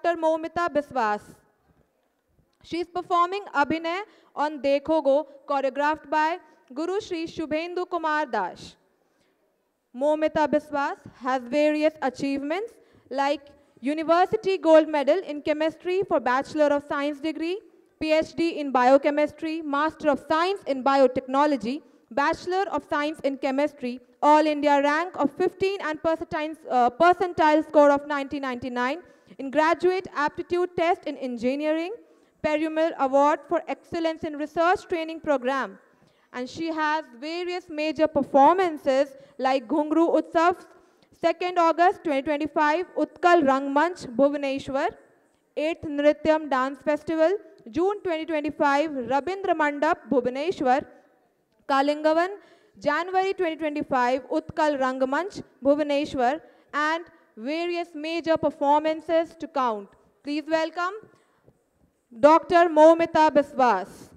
Dr. Momita Biswas. She is performing Abhinay on Dekho Go, choreographed by Guru Shri Shubhendu Kumar Das. Momita Biswas has various achievements like University Gold Medal in Chemistry for Bachelor of Science degree, PhD in Biochemistry, Master of Science in Biotechnology, Bachelor of Science in Chemistry, All India rank of 15 and percentile score of 1999 in Graduate Aptitude Test in Engineering, Perumal Award for Excellence in Research Training Program. And she has various major performances like Ghungru Utsav, 2nd August 2025, Utkal Rangmanch, Bhubaneswar, 8th Nrityam Dance Festival, June 2025, Rabindra Mandap, Bhubaneswar, Kalingavan, January 2025, Utkal Rangmanch, Bhubaneswar, and various major performances to count. Please welcome Dr. Momita Biswas.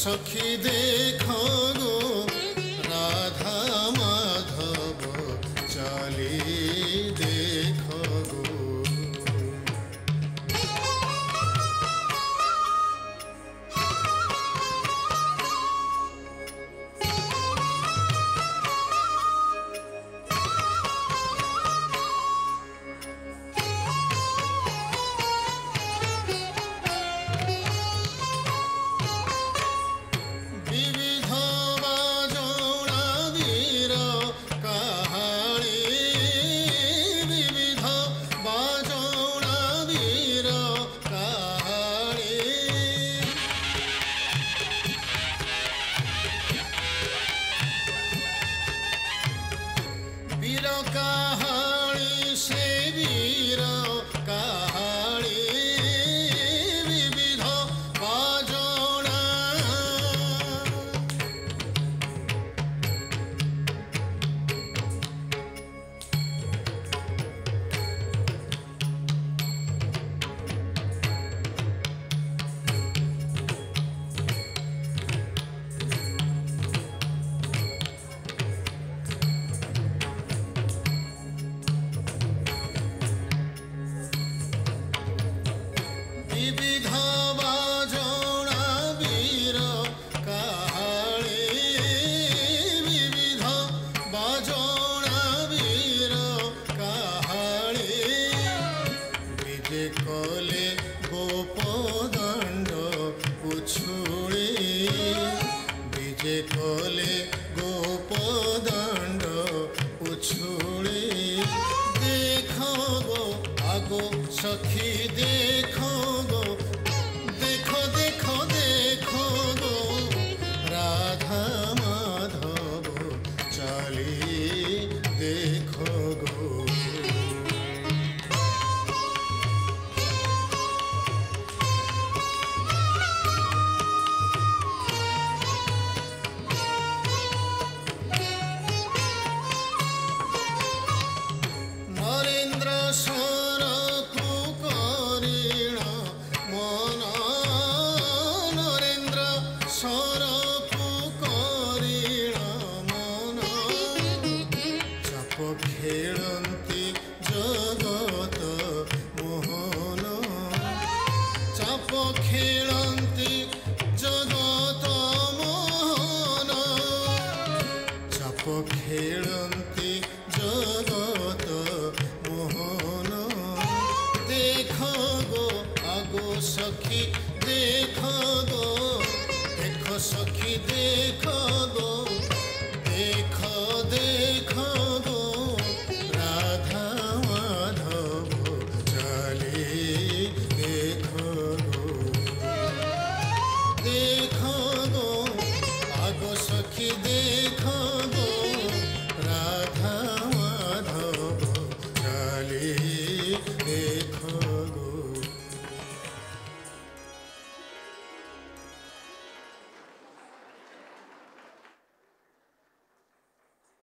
सखी देखो गो राधा माधव चाली देखो गो विविध গলে গোপদণ্ড উছুড়ে দেখো গো আগো সখী